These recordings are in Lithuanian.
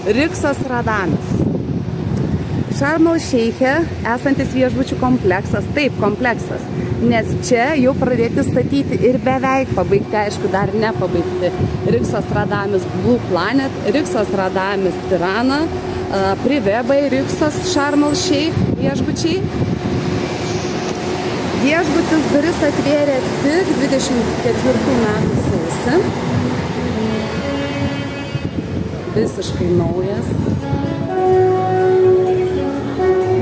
Riksas Radamis. Šarm el Šeiche esantis viešbučių kompleksas, taip, kompleksas, nes čia jau pradėti statyti ir beveik pabaigti, aišku, dar nepabaigti. Riksas Radamis Blue Planet, Riksas Radamis Tirana, Privebai, Riksas Šarm el Šeich viešbučiai. Viešbutis duris atvėrė tik 24 metų sausį. Visiškai naujas.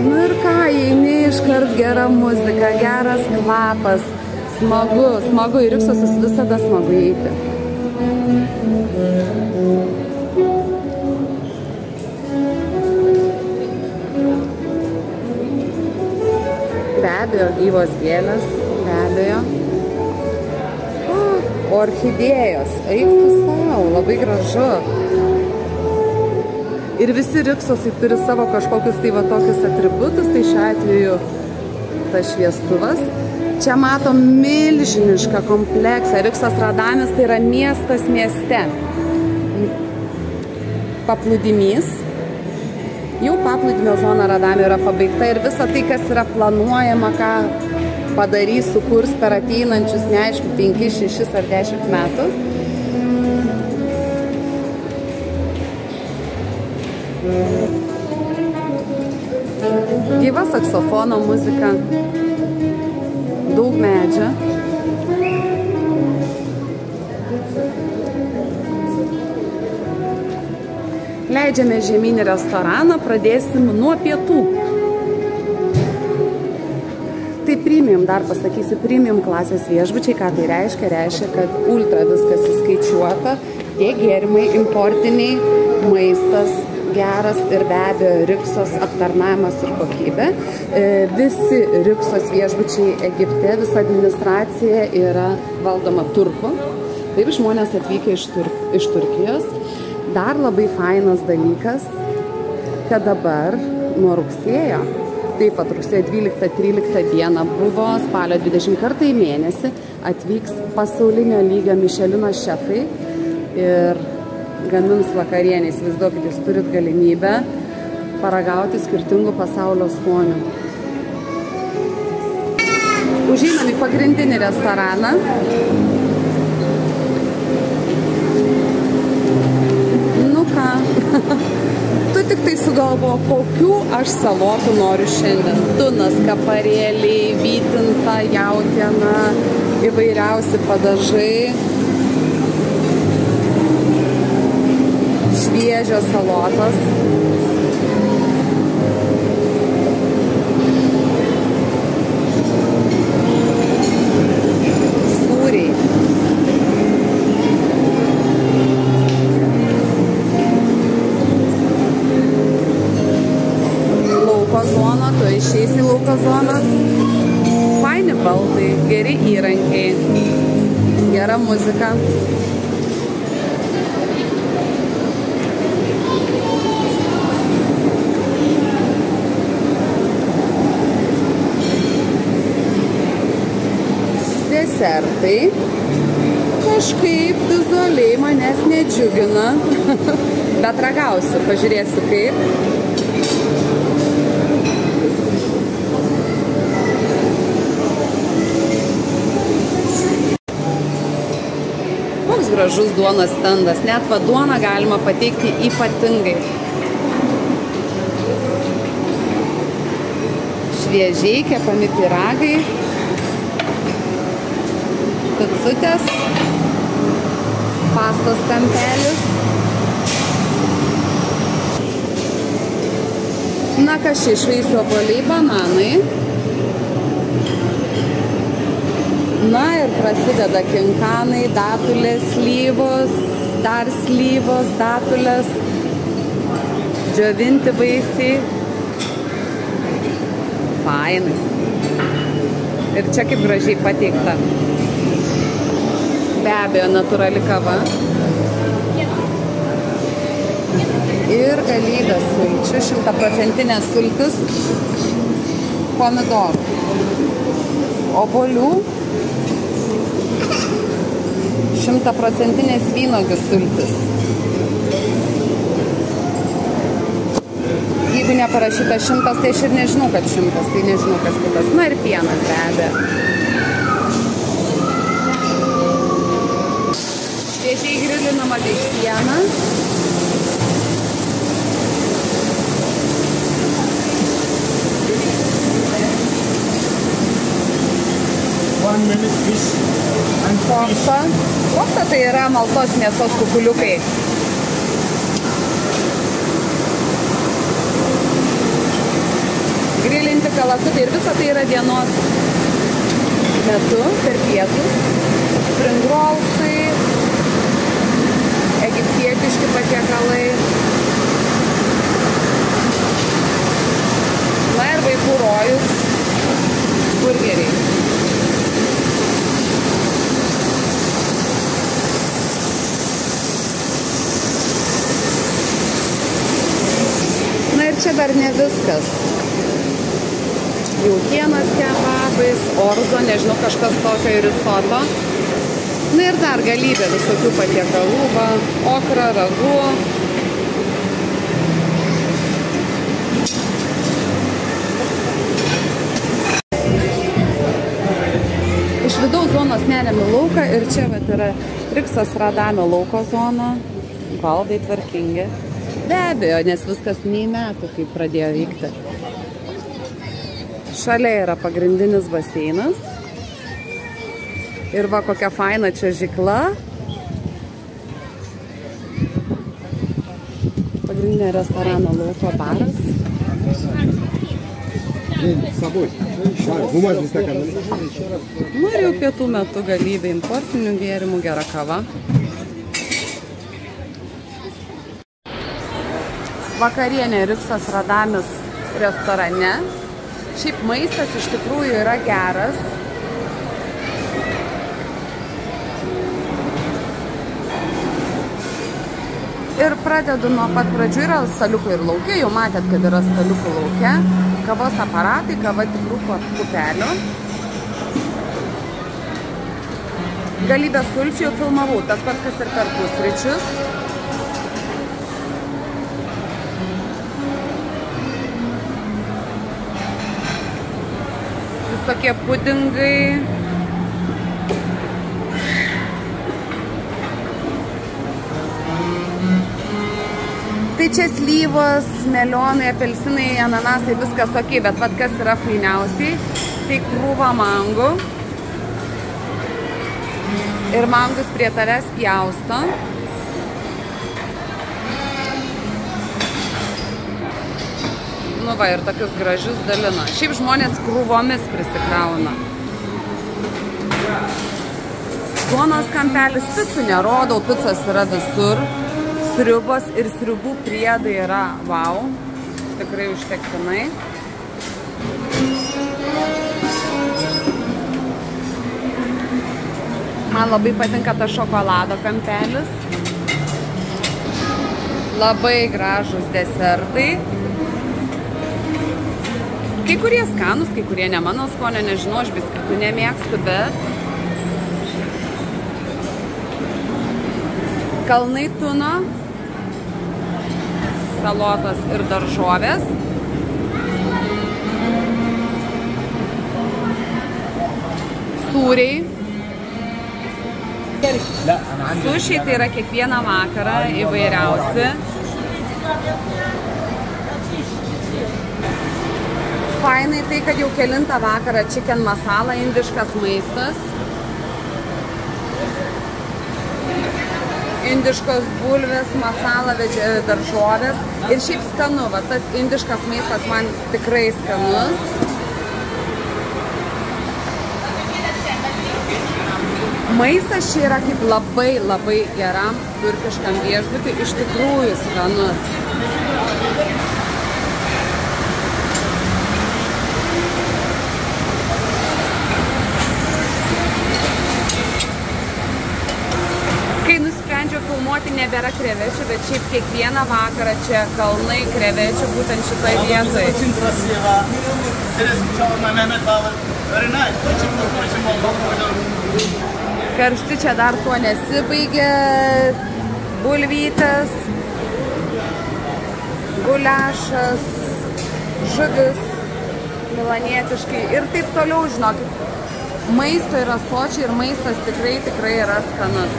Nu ir ką, įeini iškart gera muzika, geras kvapas, smagu, smagu, į Riksusus visada smagu įeiti. Be abejo, gyvos gėlės, be abejo. O orchidėjos, eik tu savo, labai gražu. Ir visi Riksosai turi savo kažkokius tai va tokius atributus, tai šiuo atveju tas šviestuvas. Čia matom milžinišką kompleksą. Riksas Radamis tai yra miestas mieste. Paplūdimys. Jau paplūdimio zona Radamio yra pabaigta ir visa tai, kas yra planuojama, ką padarys, sukurs per ateinančius, neaišku, 5, 6 ar 10 metų. Gyva saksofono muzika, daug medžio. Leidžiame žemyn į restoraną, pradėsim nuo pietų. Tai premium, dar pasakysiu, premium klasės viešbučiai, ką tai reiškia? Reiškia, kad ultra viskas įskaičiuota, tie gėrimai, importiniai, maistas, geras ir be abejo Riksos aptarnavimas ir kokybė. Visi Riksos viešbučiai Egipte, visa administracija yra valdoma turkų. Taip, žmonės atvykę iš Turkijos. Dar labai fainas dalykas, kad dabar nuo rugsėjo, taip pat rugsėjo 12-13 dieną buvo, spalio 20 kartą į mėnesį atvyks pasaulinio lygio Michelino šefai ir gamins vakarienę. Įsivaizduokit, jūs turit galimybę paragauti skirtingų pasaulio skonių. Užeinam į pagrindinį restoraną. Nu ką, tu tik tai sugalvo, kokių aš salotų noriu šiandien. Tunas, kaparėliai, vytinta, jautiena, įvairiausi padažai. Šviežios salotos. Sūriai. Lauko zona, tu išeisi į lauko zoną. Faini baldai, geri įrankiai, gera muzika. Desertai kažkaip vizualiai manęs nedžiugina, bet ragausiu, pažiūrėsiu kaip. Koks gražus duonos stendas, net va duoną galima pateikti ypatingai. Šviežiai kepami pyragai. Picutės, pastos kampelis. Na, kašišvaisių obuoliai, bananai. Na ir prasideda kinkanai, datulės, slyvos, dar slyvos, datulės, džiovinti vaisiai. Fainai. Ir čia kaip gražiai pateikta. Be abejo, natūrali kava. Ir galybė sulčių, 100% sultis, pomidorų, obuolių, 100% vynuogių sultis. parašyta 100, tai aš ir nežinau, kad 100, tai nežinau, kas kitas. Na ir pienas be abejo. Šviežiai grilinama vištiena. Kofta. Kofta tai yra maltos mėsos kukuliukai. Grilinti kalakutai ir visa tai yra dienos metu per pietus. Spring rollsai, egiptietiški patiekalai. Na ir vaikų rojus, burgeriai. Na ir čia dar ne viskas. Jautienos kebabais, orzo, nežinau, kažkas tokio ir risoto. Na ir dar galybė visokių patiekalų, okra, ragu. Iš vidaus zonos neriam į lauką ir čia vat yra Riksas Radamio lauko zona. Baldai tvarkingi. Be abejo, nes viskas nei metų, kai pradėjo vykti. Šalia yra pagrindinis baseinas. Ir va kokia faina čiuožykla. Pagrindinė restorano lauko baras. Nu ir jau pietų metu galybė importinių gėrimų, gera kava. Vakarienė Riksas Radamis restorane. Šiaip maistas iš tikrųjų yra geras. Ir pradedu nuo pat pradžių, yra staliukų ir lauke, jau matėt, kad yra staliukų lauke. Kavos aparatai, kava tikrų pupelių. Galybę sulčių jau filmavau, tas pats kas ir per pusryčius. Visokie pudingai. Tai čia slyvos, melionai, apelsinai, ananasai, viskas tokiai, bet vat kas yra fainiausiai, tai krūva mangų. Ir mangus prie tavęs pjausto. Nu va, ir tokius gražius dalina. Šiaip žmonės krūvomis prisikrauna. Duonos kampelis, picų nerodau, picos yra visur. Sriubos ir sriubų priedai yra wow. Tikrai užtektinai. Man labai patinka tas šokolado kampelis. Labai gražus desertai. Kai kurie skanus, kai kurie ne mano skonio, nežinau, aš biskvitų nemėgstu, bet kalnai tuno, salotos ir daržovės. Sūriai. Sušiai tai yra kiekvieną vakarą įvairiausi. Fainai tai, kad jau kelintą vakarą chicken masala, indiškas maistas. Indiškos bulvės, masala, daržovės. Ir šiaip skanu, va, tas indiškas maistas man tikrai skanus. Maistas čia yra kaip labai geram turkiškam viešbutį, iš tikrųjų skanus. Kai nusprendžiau filmuoti, nebėra krevečių, bet šiaip kiekvieną vakarą čia kalnai krevečių būtent šitoj vietoj. Karšti čia dar tuo nesibaigė. Bulvytės, guliašas, žuvis, milanietiškai ir taip toliau, žinokit. Maisto yra sočiai ir maistas tikrai yra skanus.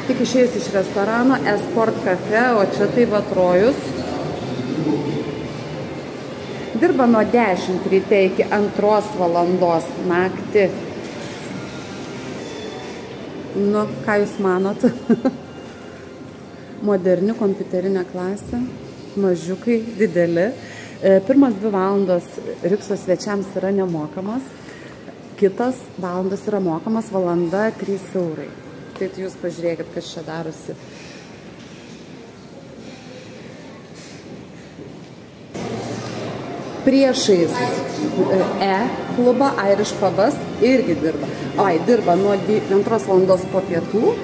Tik išėjus iš restorano Esport Cafe, o čia tai va Trojus. Dirba nuo 10 ryte iki 2 valandos naktį. Nu, ką jūs manot? Moderni kompiuterinė klasė, mažiukai, dideli. Pirmas 2 valandos Rikso svečiams yra nemokamas, kitas valandas yra mokamas, valanda 3 eurai. Tai jūs pažiūrėkit, kas čia darosi. Priešais klubą Irish Pubas irgi dirba. Dirba nuo 2 valandos po pietų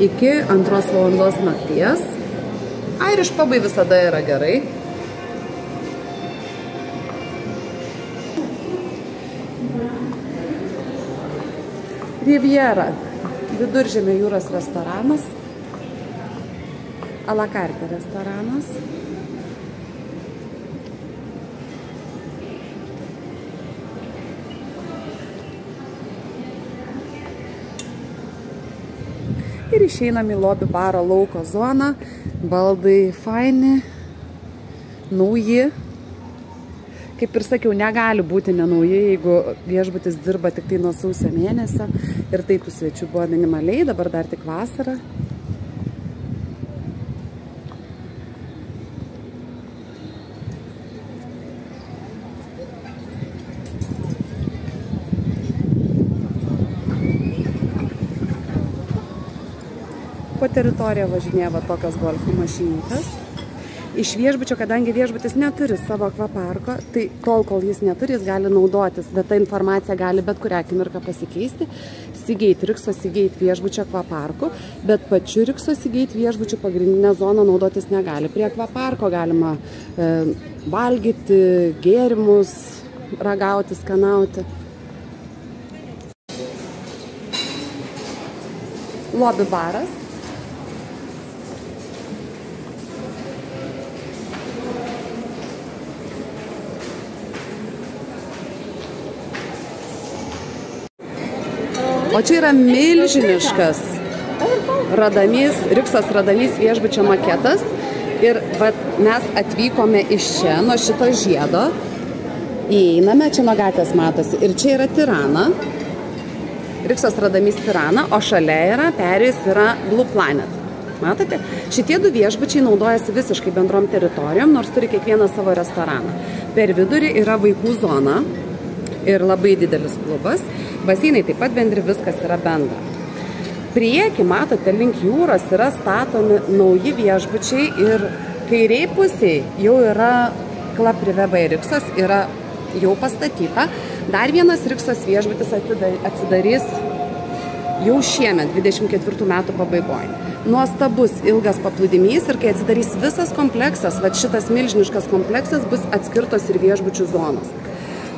iki 2 valandos nakties. Irish Pubai visada yra gerai. Riviera. Viduržemio jūros restoranas, a la carte restoranas. Ir išeinam į lobby baro lauko zoną, baldai faini, nauji. Kaip ir sakiau, negali būti nenauji, jeigu viešbutis dirba tik tai nuo sausio mėnesio. Ir tai tų svečių buvo minimaliai, dabar dar tik vasara. Po teritoriją važinėja tokios golfo mašinytės. Iš viešbučio, kadangi viešbutis neturi savo akvaparko, tai tol, kol jis neturi, jis gali naudotis, bet ta informacija gali bet kurią akimirką pasikeisti. Seagate, Rikso Seagate viešbučio akvaparku, bet pačiu Rikso Seagate viešbučių pagrindinę zoną naudotis negali. Prie akvaparko galima valgyti, gėrimus, ragauti, skanauti. Lobby baras. O čia yra milžiniškas Riksos Radamys viešbučio maketas. Ir mes atvykome iš čia, nuo šito žiedo. Įeiname, čia nuo gatvės matosi. Ir čia yra Tirana. Riksos Radamys Tirana, o šalia yra, perėjus yra Blue Planet. Matote? Šitie 2 viešbučiai naudojasi visiškai bendrom teritorijom, nors turi kiekvieną savo restoraną. Per vidurį yra vaikų zona ir labai didelis klubas. Baseinai taip pat bendri, viskas yra bendra. Prieki, matote, link jūros yra statomi nauji viešbučiai ir kairiai pusiai jau yra Club Privé by Riksos, yra jau pastatyta. Dar vienas Riksos viešbutis atsidarys jau šiemet, 24 metų pabaigoje. Nuostabus ilgas paplūdimys ir kai atsidarys visas kompleksas, šitas milžiniškas kompleksas, bus atskirtos ir viešbučių zonos.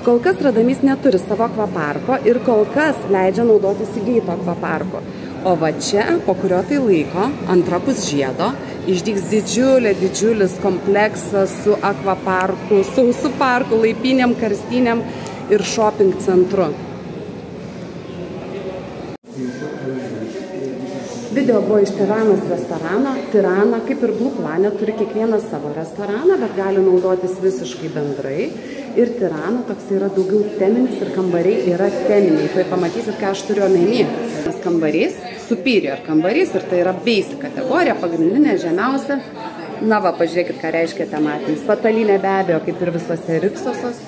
Kol kas Radamys neturi savo akvaparko ir kol kas leidžia naudoti Seagate akvaparko. O va čia, po kurio tai laiko, antrapus žiedo, išdygs didžiulis kompleksas su akvaparku, sausu parku, laipynėm, karstynėm ir shopping centru. Video buvo iš Tiranos restorano. Tirana, kaip ir Blue Planet, turi kiekvienas savo restoraną, bet gali naudotis visiškai bendrai. Ir Tirana toks yra daugiau teminis ir kambariai yra teminiai. Tai pamatysit, ką aš turiu omeny. Kambarys, superior kambarys ir tai yra basic kategorija, pagrindinė, žemiausia. Na va, pažiūrėkit, ką reiškia tematinis. Patalinė be abejo, kaip ir visose Riksosos.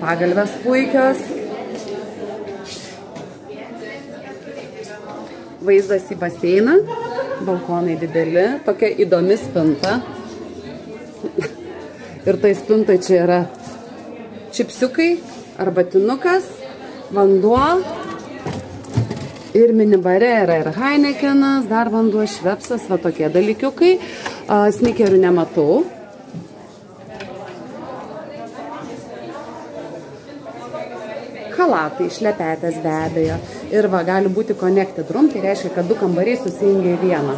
Pagalvės puikios. Vaizdas į baseiną, balkonai dideli, tokia įdomi spinta. Ir tai spintai čia yra čipsiukai, arbatinukas, vanduo. Ir minibare yra ir Heinekenas, dar vanduo, švepsas, va tokie dalykiukai. Snikerių nematau. Chalatai, šlepetės be abejo. Ir va, gali būti connected room, tai reiškia, kad 2 kambariai susijungia į vieną.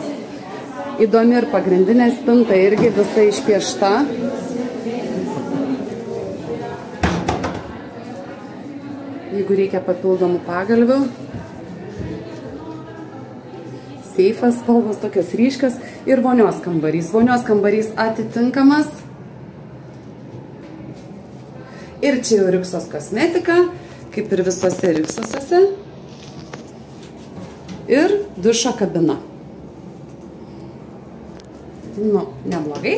Įdomi ir pagrindinė spinta, irgi visa išpiešta. Jeigu reikia papildomų pagalvių. Seifas, spalvos tokios ryškios ir vonios kambarys. Vonios kambarys atitinkamas. Ir čia jau Riksos kosmetika, kaip ir visose Riksosose. Ir dušo kabina. Nu, neblogai.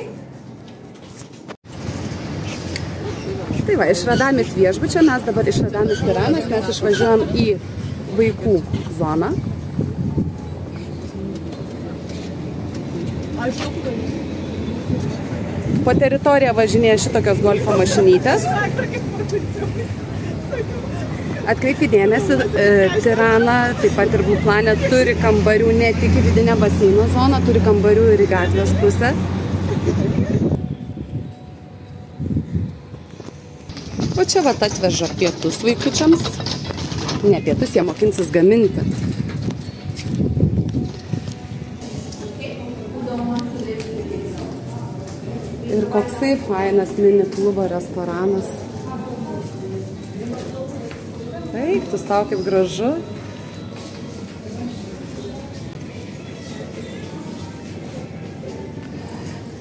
Tai va, iš Radamis viešbučio, mes dabar iš Radamis Tiranos, mes išvažiuojam į vaikų zoną. Po teritoriją važinėja šitokios golfo mašinytės. Atkreipi dėmesį, Tirana, taip pat ir Blue Planet turi kambarių ne tik į vidinę baseino zoną, turi kambarių ir į gatvės pusę. O čia vat atveža pietus vaikučiams. Ne pietus, jie mokinsis gaminti. Ir koksai fainas mini klubo restoranas. Taip, tu savo kaip gražu.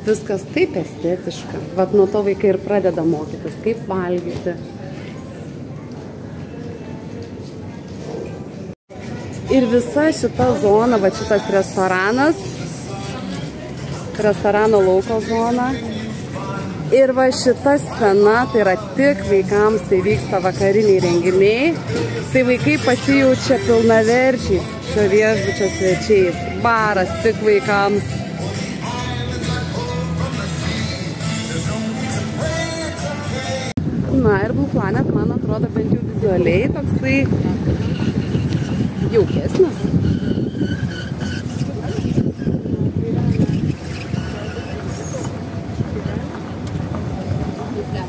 Viskas taip estetiška. Vat nuo to vaikai ir pradeda mokytis, kaip valgyti. Ir visa šita zona, va šitas restoranas, restorano lauko zona. Ir va šita scena, tai yra tik vaikams, tai vyksta vakariniai renginiai. Tai vaikai pasijaučia pilnaverčiais šio viešbučio svečiais. Baras tik vaikams. Na ir Blue Planet, man atrodo, bent jau vizualiai toksai jaukesnis.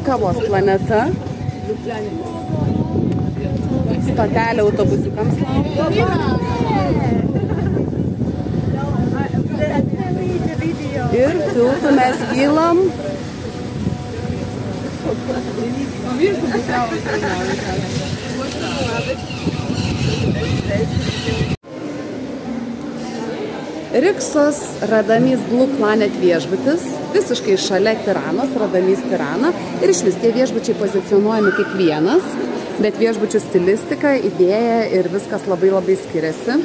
Kavos planeta. Stotelė autobusiukams laukia. Ir tiltu mes kylam. Riksos Radamis Blue Planet viešbutis, visiškai šalia Tiranos, Radamis Tirana. Ir iš vis tie viešbučiai pozicionuojami kiekvienas, bet viešbučių stilistika, idėja ir viskas labai labai skiriasi.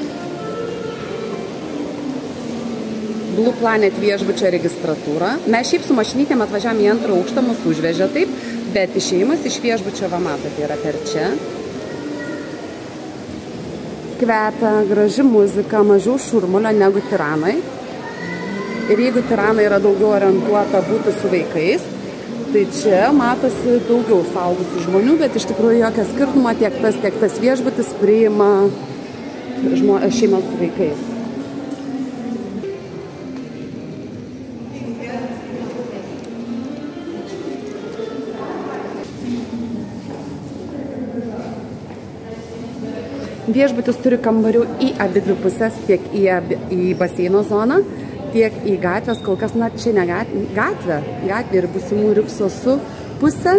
Blue Planet viešbučio registratūra. Mes šiaip su mašinytėm atvažiavom į antrą aukštą, mūsų užvežė taip, bet išėjimas iš viešbučio, va matote, yra per čia. Kvepia, graži muzika, mažiau šurmulio negu Tiranai. Ir jeigu Tirana yra daugiau orientuota būti su vaikais, tai čia matosi daugiau suaugusių žmonių, bet iš tikrųjų jokio skirtumo tiek tas viešbutis priima šeimas su vaikais. Viešbutis turi kambarių į abidvi pusės, tiek į baseino zoną, tiek į gatvės, kol kas, na, čia ne gatvė ir būsimų Riksosų pusė.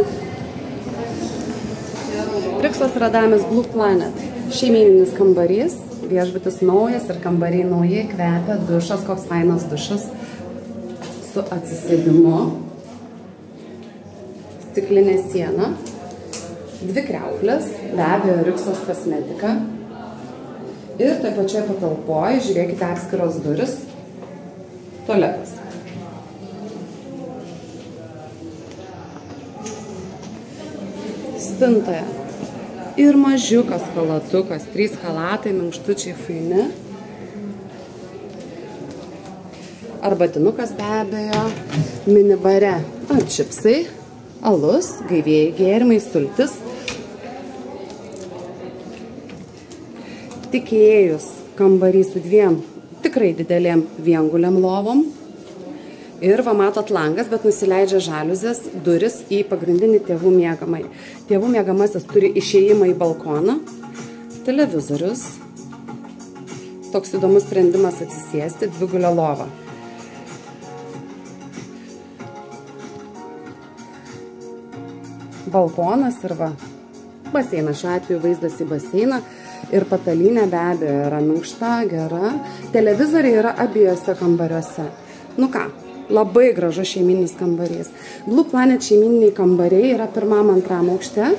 Riksos Radamis Blue Planet. Šeimyninis kambarys, viešbutis naujas ir kambariai nauji, kvepia, dušas, koks fainas dušas su atsisėdimu, stiklinė siena, 2 kriauklės, be abejo Riksos kosmetika. Ir toj pačioje patalpoje, žiūrėkite, atskiros duris, tualetas. Spintoje. Ir mažiukas chalatukas, 3 chalatai, minkštučiai faini. Arbatinukas be abejo, minibare, čipsai, alus, gaivieji gėrimai, sultis. Tik įėjus kambarį su 2 tikrai didelėm vienguliam lovom. Ir va matot langas, bet nusileidžia žaliuzės duris į pagrindinį tėvų miegamąjį. Tėvų miegamasis turi išėjimą į balkoną, televizorius. Toks įdomus sprendimas atsisėsti, 2-gulio lova. balkonas ir va, baseinas. Šiuo atveju vaizdas į baseiną ir patalynė be abejo yra minkšta, gera. Televizoriai yra abiejose kambariuose. Nu ką, labai gražus šeimininis kambarys. Blue Planet šeimininiai kambariai yra 1-2 aukšte.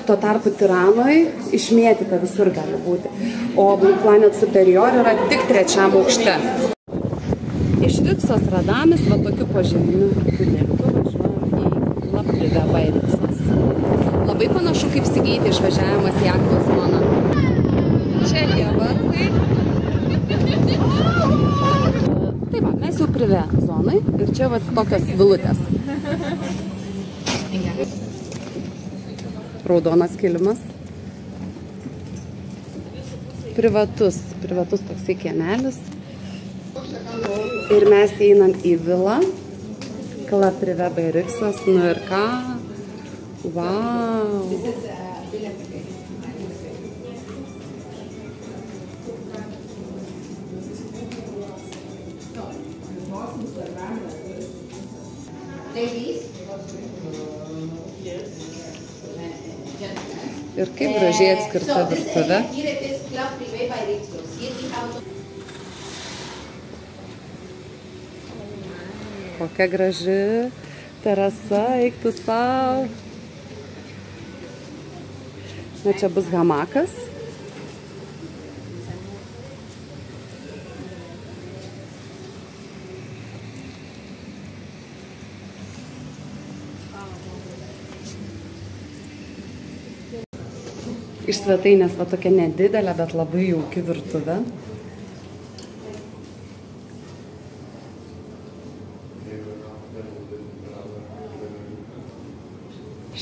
Tuo tarpu Tiranoj išmėtyta visur gali būti. O Blue Planet Superior yra tik 3 aukšte. Iš Riksos Radamis va tokiu požeminiu tuneliu važiuojam į Laprivę Bairiksos. Labai panašu kaip Sigyti išvažiavimas į Akvos zoną. Čia tie vartai. Tai va, mes jau Privė zonai ir čia va tokios vilutės. Raudonas kilimas. Privatus toksai kiemelis. Ir mes einam į vilą. Laprivė Bairiksos, nu ir ką? Vau! Ir kaip gražiai atskirta virtuvė. Kokia graži terasa, eik tu sau. Na, čia bus hamakas. Iš svetainės va tokia nedidelė, bet labai jauki virtuvė.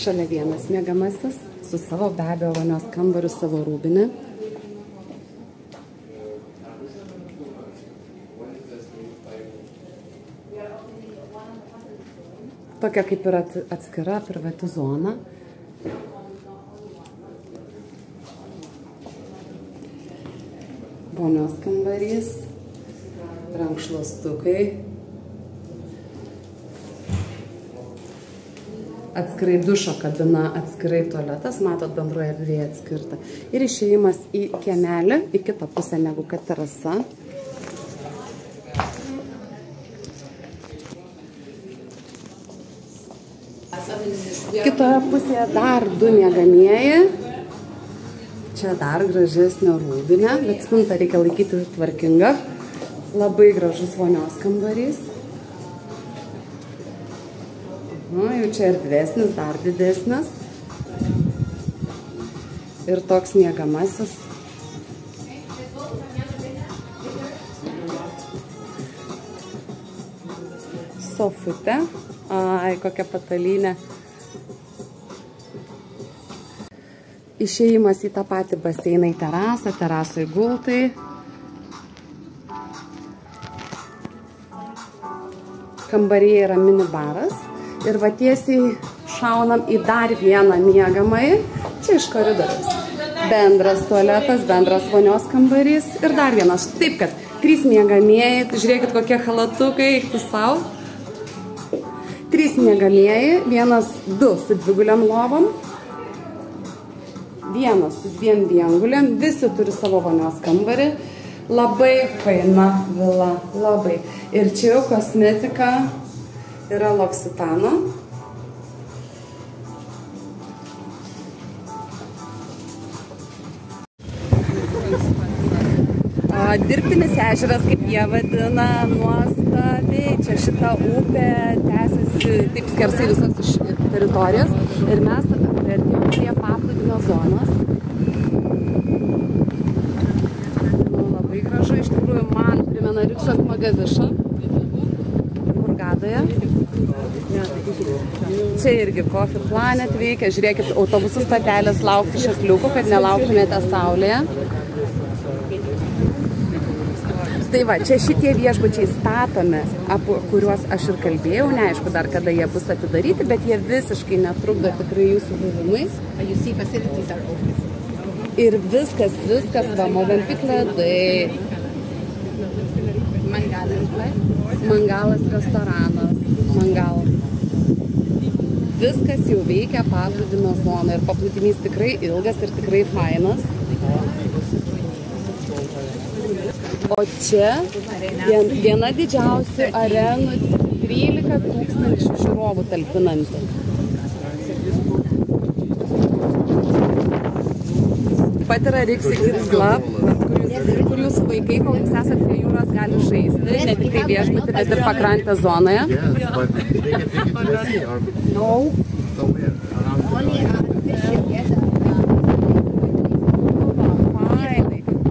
Šalia vienas miegamasis, su savo be abejo vonios kambariu, savo rūbinę. Tokia kaip ir atskira privati zona. Vonios kambarys, rankšluostukai. Atskirai dušo kabina, atskirai tualetas, matot, bendroje erdvėje atskirta. Ir išėjimas į kiemelį, į kitą pusę negu kad terasa. Kitoje pusėje dar 2 miegamieji. Čia dar gražesnio rūbinė, bet spintą reikia laikyti tvarkingą. Labai gražus vonios kambarys. Jau čia erdvesnis, dar didesnis. Ir toks miegamasis. Sofutė. Ai, kokia patalynė. Išėjimas į tą patį baseiną į terasą, terasoj gultai. Kambaryje yra minibaras. Ir va tiesiai šaunam į dar vieną miegamąjį. Čia iš koridoriaus. Bendras tualetas, bendras vonios kambarys ir dar vienas. Taip, kad 3 miegamieji. Žiūrėkit, kokie halatukai, eik tu sau. 3 miegamieji. 1, 2 su 2 guliam lovom. 1 su 2 vienguliam. Visi turi savo vonios kambarį. Labai faina vila. Labai. Ir čia jau kosmetika. Yra L'Occitano. Dirbtinis ežeras, kaip jie vadina, nuostabiai. Čia šita upė tęsiasi taip skersai visos teritorijos. Ir mes priartėjome prie paplūdimio zonos. Labai gražu, iš tikrųjų man primena Riksos Magavišą. Hurgadoje. Čia irgi Coffee Planet veikia. Žiūrėkit, autobusų stotelės laukti šakliukų, kad nelauktumėte saulėje. Tai va, čia šitie viešbučiai statomi, apie kuriuos aš ir kalbėjau, neaišku dar kada jie bus atidaryti, bet jie visiškai netrukdo tikrai jūsų buvimui. Ir viskas, va, Movenpick ledai. Mangalas restoranas. Mangal. viskas jau veikia paplūdimio zoną ir paplūdimys tikrai ilgas ir tikrai fainas. O čia viena didžiausių arenų, 13 000 žiūrovų talpinanti. Taip pat yra Rixi Kids Club, kur jūsų vaikai, kol jūs esate prie jūros, gali žaisti, ne tik tai viešbutį, bet ir pakrantės zonoje.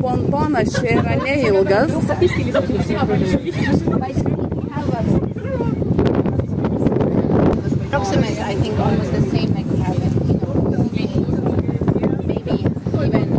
Pontonas čia yra neilgas. Approximately, I think almost the same like we have in maybe even